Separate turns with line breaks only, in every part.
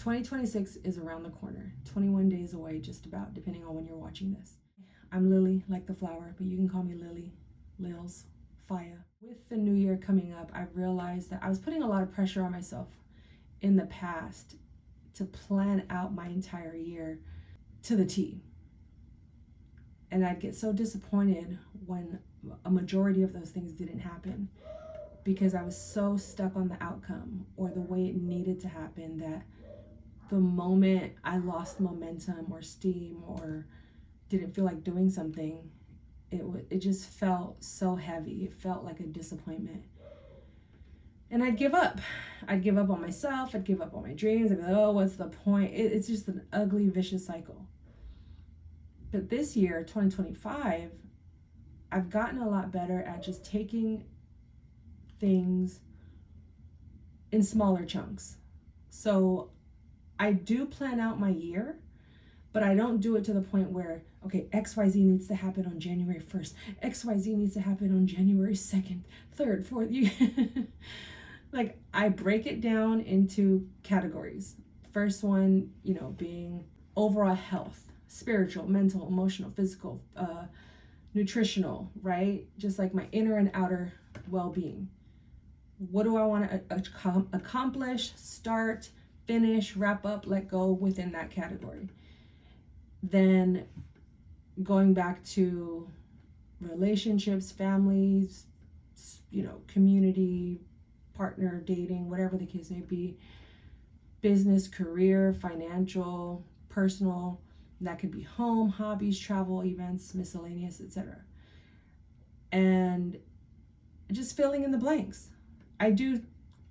2026 is around the corner, 21 days away, just about, depending on when you're watching this. I'm Lily, like the flower, but you can call me Lily, Lilz, Faya. With the new year coming up, I realized that I was putting a lot of pressure on myself in the past to plan out my entire year to the T. And I'd get so disappointed when a majority of those things didn't happen, because I was so stuck on the outcome or the way it needed to happen that the moment I lost momentum or steam or didn't feel like doing something, it just felt so heavy. It felt like a disappointment. And I'd give up. I'd give up on myself. I'd give up on my dreams. I'd be like, oh, what's the point? It's just an ugly, vicious cycle. But this year, 2025, I've gotten a lot better at just taking things in smaller chunks. So I do plan out my year, but I don't do it to the point where, okay, XYZ needs to happen on January 1st. XYZ needs to happen on January 2nd, 3rd, 4th. Like, I break it down into categories. First one, being overall health, spiritual, mental, emotional, physical, nutritional, right? Just like my inner and outer well-being. What do I want to accomplish, start, finish, wrap up, let go within that category? Then going back to relationships, families, community, partner, dating, whatever the case may be, business, career, financial, personal, that could be home, hobbies, travel, events, miscellaneous, etc. And just filling in the blanks. I do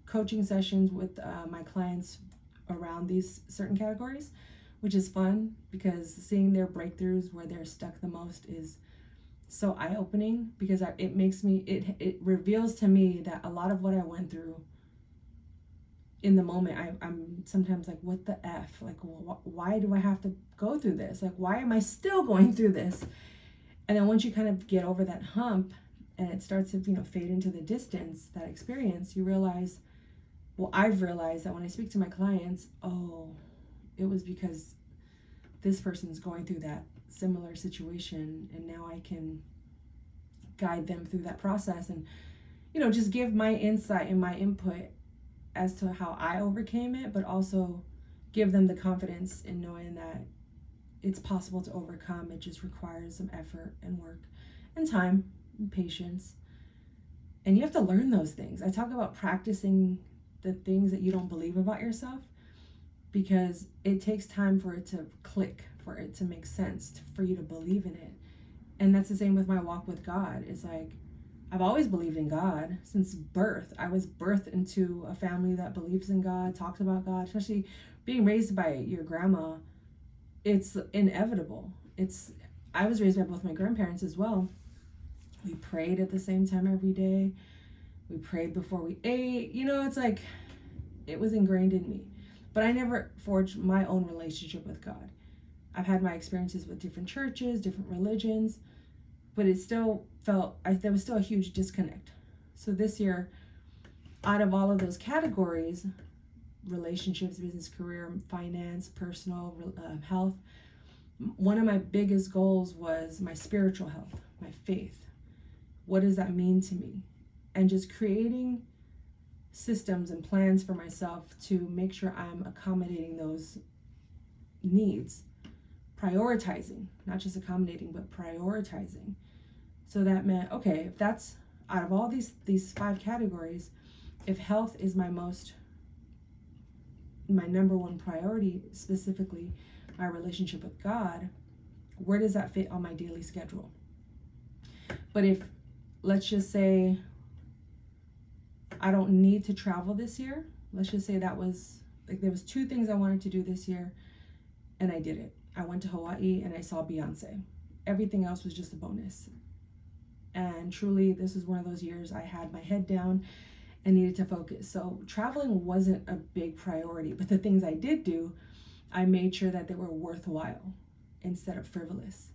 coaching sessions with my clients around these certain categories, which is fun because seeing their breakthroughs where they're stuck the most is so eye-opening, because it reveals to me that a lot of what I went through in the moment, I'm sometimes like, what the F? Like, why do I have to go through this? Like, why am I still going through this? And then once you kind of get over that hump and it starts to, fade into the distance, that experience, you realize, I've realized that when I speak to my clients, it was because this person's going through that similar situation, and now I can guide them through that process and, just give my insight and my input as to how I overcame it, but also give them the confidence in knowing that it's possible to overcome. It just requires some effort and work and time and patience. And you have to learn those things. I talk about practicing the things that you don't believe about yourself, because it takes time for it to click, for it to make sense, for you to believe in it. And that's the same with my walk with God. It's like, I've always believed in God since birth. I was birthed into a family that believes in God, talks about God, especially being raised by your grandma. It's inevitable. I was raised by both my grandparents as well. We prayed at the same time every day. We prayed before we ate. It's like, it was ingrained in me. But I never forged my own relationship with God. I've had my experiences with different churches, different religions, but it still there was still a huge disconnect. So this year, out of all of those categories, relationships, business, career, finance, personal, health, one of my biggest goals was my spiritual health, my faith. What does that mean to me? And just creating systems and plans for myself to make sure I'm accommodating those needs, prioritizing, not just accommodating, but prioritizing. So that meant, okay, if that's out of all these 5 categories, if health is my number one priority, specifically my relationship with God, where does that fit on my daily schedule? But if, let's just say, I don't need to travel this year. Let's just say there was 2 things I wanted to do this year, and I did it. I went to Hawaii and I saw Beyonce. Everything else was just a bonus. And truly, this is one of those years I had my head down and needed to focus. So traveling wasn't a big priority, but the things I did do, I made sure that they were worthwhile instead of frivolous.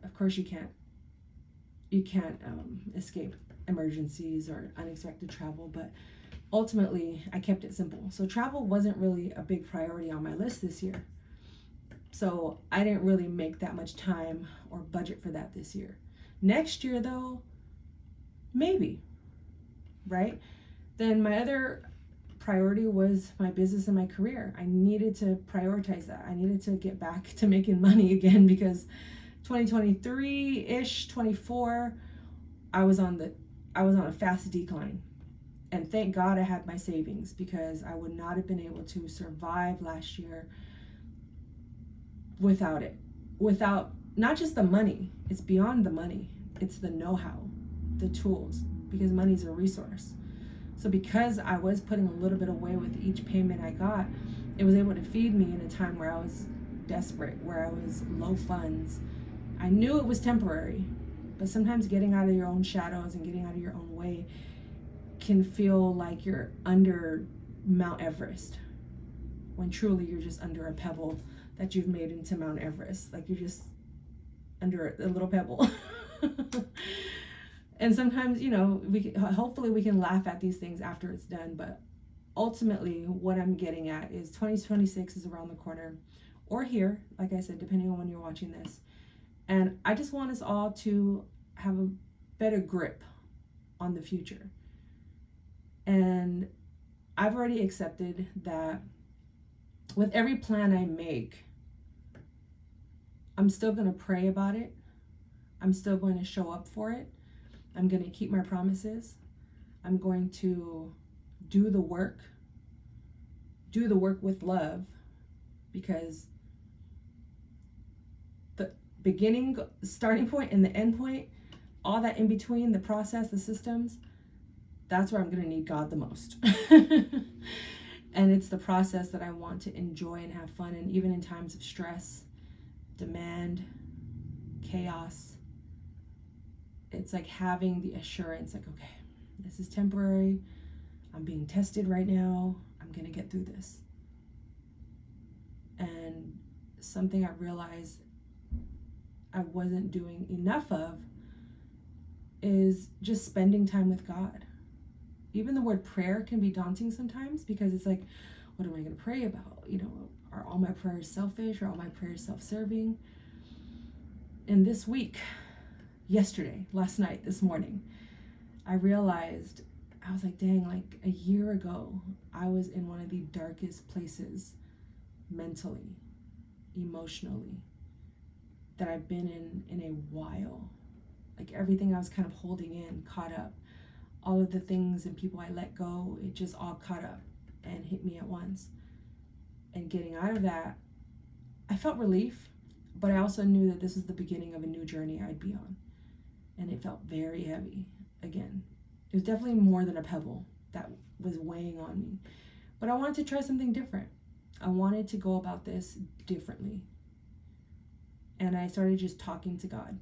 Of course, you can't escape emergencies or unexpected travel, but ultimately I kept it simple. So travel wasn't really a big priority on my list this year. So I didn't really make that much time or budget for that this year. Next year though, maybe, right? Then my other priority was my business and my career. I needed to prioritize that. I needed to get back to making money again, because 2023-ish, 24, I was on a fast decline. And thank God I had my savings, because I would not have been able to survive last year without it. Without not just the money, it's beyond the money. It's the know-how, the tools, because money's a resource. So because I was putting a little bit away with each payment I got, it was able to feed me in a time where I was desperate, where I was low funds. I knew it was temporary, but sometimes getting out of your own shadows and getting out of your own way can feel like you're under Mount Everest, when truly you're just under a pebble that you've made into Mount Everest. Like, you're just under a little pebble. And sometimes, hopefully we can laugh at these things after it's done, but ultimately what I'm getting at is 2026 is around the corner, or here, like I said, depending on when you're watching this. And I just want us all to have a better grip on the future. And I've already accepted that with every plan I make, I'm still going to pray about it. I'm still going to show up for it. I'm going to keep my promises. I'm going to do the work with love, because the starting point and the end point, all that in between, the process, the systems, that's where I'm going to need God the most. And it's the process that I want to enjoy and have fun. And even in times of stress, demand, chaos, it's like having the assurance, like, okay, this is temporary. I'm being tested right now. I'm going to get through this. And something I realized I wasn't doing enough of is just spending time with God. Even the word prayer can be daunting sometimes, because it's like, what am I going to pray about? Are all my prayers selfish? Are all my prayers self-serving? And this week, yesterday, last night, this morning, I realized, I was like, dang, like a year ago, I was in one of the darkest places mentally, emotionally, that I've been in a while. Like, everything I was kind of holding in caught up. All of the things and people I let go, it just all caught up and hit me at once. And getting out of that, I felt relief, but I also knew that this was the beginning of a new journey I'd be on. And it felt very heavy again. It was definitely more than a pebble that was weighing on me. But I wanted to try something different. I wanted to go about this differently. And I started just talking to God.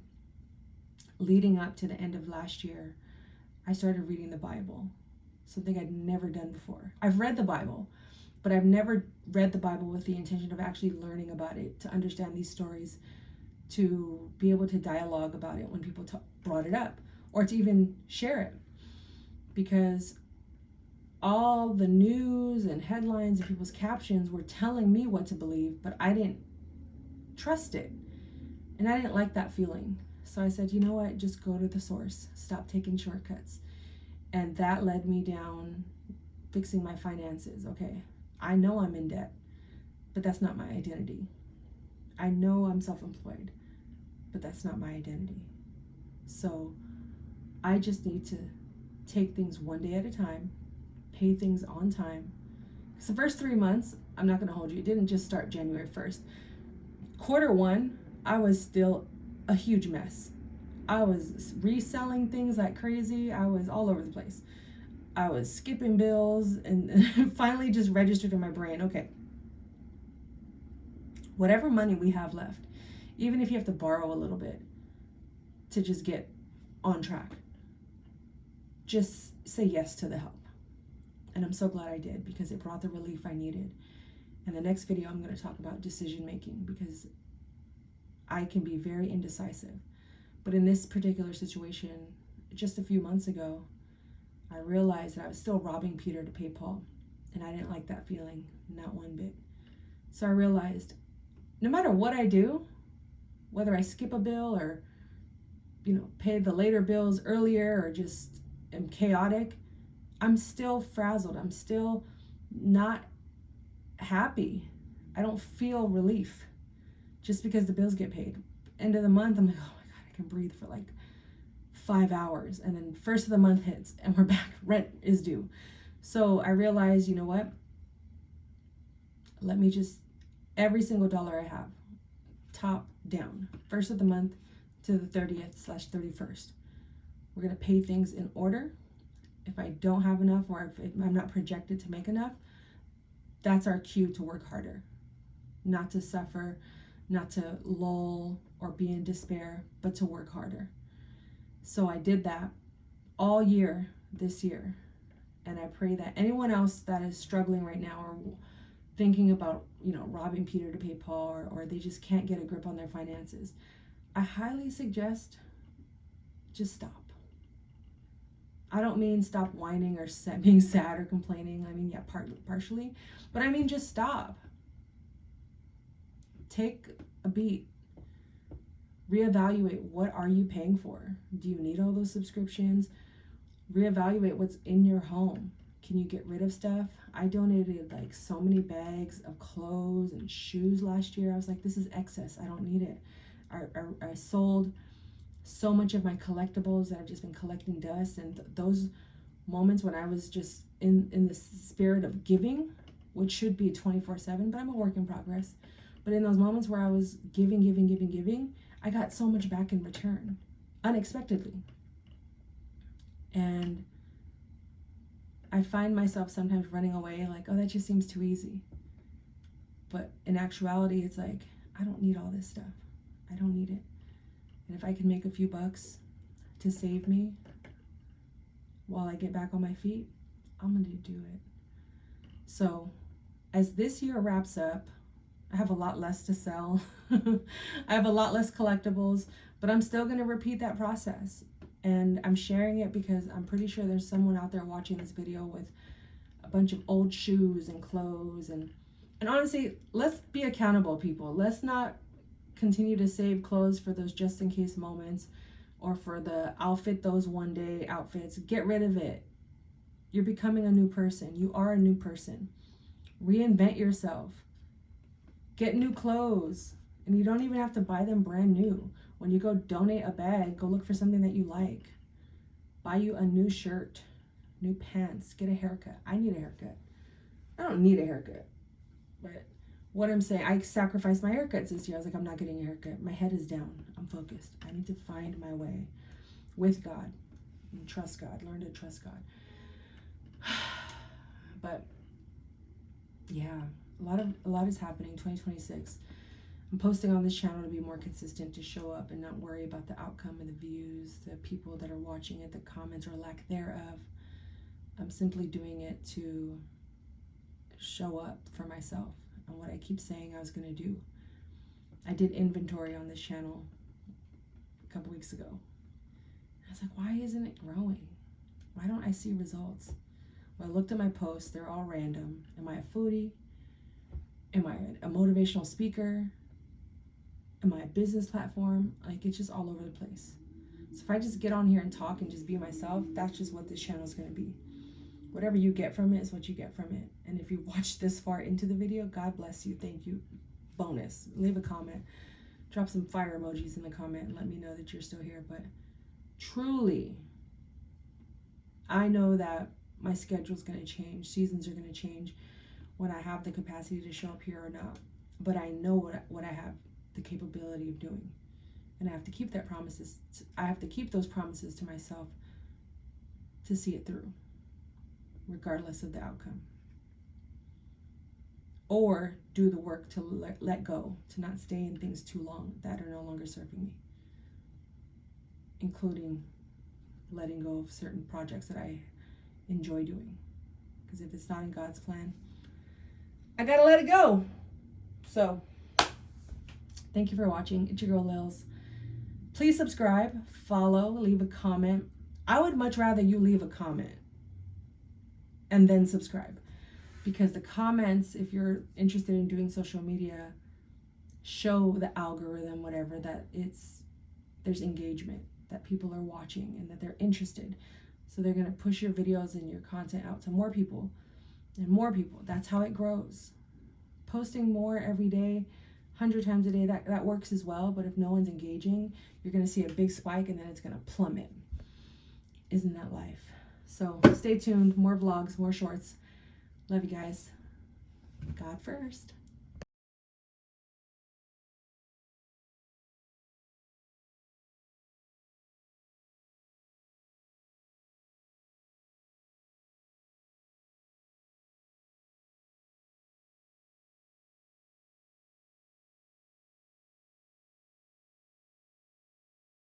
Leading up to the end of last year, I started reading the Bible, something I'd never done before. I've read the Bible, but I've never read the Bible with the intention of actually learning about it, to understand these stories, to be able to dialogue about it when people brought it up, or to even share it. Because all the news and headlines and people's captions were telling me what to believe, but I didn't trust it. And I didn't like that feeling. So I said, you know what, just go to the source. Stop taking shortcuts. And that led me down fixing my finances. Okay, I know I'm in debt, but that's not my identity. I know I'm self-employed, but that's not my identity. So I just need to take things one day at a time, pay things on time. Because the first 3 months, I'm not going to hold you, it didn't just start January 1st. Quarter one, I was still a huge mess. I was reselling things like crazy. I was all over the place. I was skipping bills, and finally just registered in my brain, okay, whatever money we have left, even if you have to borrow a little bit to just get on track, just say yes to the help. And I'm so glad I did, because it brought the relief I needed. In the next video, I'm going to talk about decision making, because I can be very indecisive. But in this particular situation, just a few months ago, I realized that I was still robbing Peter to pay Paul. And I didn't like that feeling, not one bit. So I realized no matter what I do, whether I skip a bill or, pay the later bills earlier or just am chaotic, I'm still frazzled. I'm still not happy. I don't feel relief just because the bills get paid. End of the month, I'm like, oh my God, I can breathe for like 5 hours. And then first of the month hits and we're back. Rent is due. So I realized, you know what? Let me just, every single dollar I have, top down, first of the month to the 30th/31st. We're going to pay things in order. If I don't have enough or if I'm not projected to make enough, that's our cue to work harder, not to suffer, not to lull or be in despair, but to work harder. So I did that all year this year. And I pray that anyone else that is struggling right now or thinking about, robbing Peter to pay Paul, or they just can't get a grip on their finances, I highly suggest just stop. I don't mean stop whining or being sad or complaining. I mean, yeah, partially. But I mean, just stop. Take a beat. Reevaluate, what are you paying for? Do you need all those subscriptions? Reevaluate what's in your home. Can you get rid of stuff? I donated like so many bags of clothes and shoes last year. I was like, this is excess. I don't need it. I sold so much of my collectibles that I've just been collecting dust. And those moments when I was just in the spirit of giving, which should be 24/7, but I'm a work in progress. But in those moments where I was giving, I got so much back in return, unexpectedly. And I find myself sometimes running away like, oh, that just seems too easy. But in actuality, it's like, I don't need all this stuff. I don't need it. And if I can make a few bucks to save me while I get back on my feet, I'm going to do it. So as this year wraps up, I have a lot less to sell. I have a lot less collectibles, but I'm still going to repeat that process. And I'm sharing it because I'm pretty sure there's someone out there watching this video with a bunch of old shoes and clothes. And honestly, let's be accountable, people. Let's not continue to save clothes for those just in case moments or for the I'll fit those one day outfits. Get rid of it. You're becoming a new person. You are a new person. Reinvent yourself. Get new clothes. And you don't even have to buy them brand new. When you go donate a bag, go look for something that you like. Buy you a new shirt, new pants, get a haircut. I need a haircut. I don't need a haircut. But what I'm saying, I sacrificed my haircuts this year. I was like, I'm not getting a haircut. My head is down. I'm focused. I need to find my way with God and trust God. Learn to trust God. But yeah, a lot is happening. 2026. I'm posting on this channel to be more consistent, to show up and not worry about the outcome and the views, the people that are watching it, the comments or lack thereof. I'm simply doing it to show up for myself and what I keep saying I was going to do. I did inventory on this channel a couple weeks ago. I was like, why isn't it growing? Why don't I see results? Well, I looked at my posts. They're all random. Am I a foodie? Am I a motivational speaker? Am I a business platform? Like, it's just all over the place. So if I just get on here and talk and just be myself, that's just what this channel is going to be. Whatever you get from it is what you get from it. And if you watched this far into the video, God bless you. Thank you. Bonus. Leave a comment. Drop some fire emojis in the comment and let me know that you're still here. But truly, I know that my schedule is going to change. Seasons are going to change when I have the capacity to show up here or not. But I know what I have the capability of doing. And I have to keep that promises. I have to keep those promises to myself to see it through, regardless of the outcome. Or do the work to let go, to not stay in things too long that are no longer serving me, including letting go of certain projects that I enjoy doing. Because if it's not in God's plan, I gotta let it go. So, thank you for watching. It's your girl Lilz. Please subscribe, follow, leave a comment. I would much rather you leave a comment and then subscribe. Because the comments, if you're interested in doing social media, show the algorithm, whatever, that there's engagement, that people are watching and that they're interested. So they're going to push your videos and your content out to more people and more people. That's how it grows. Posting more every day, 100 times a day, that works as well. But if no one's engaging, you're going to see a big spike and then it's going to plummet. Isn't that life? So stay tuned. More vlogs, more shorts. Love you guys. God first.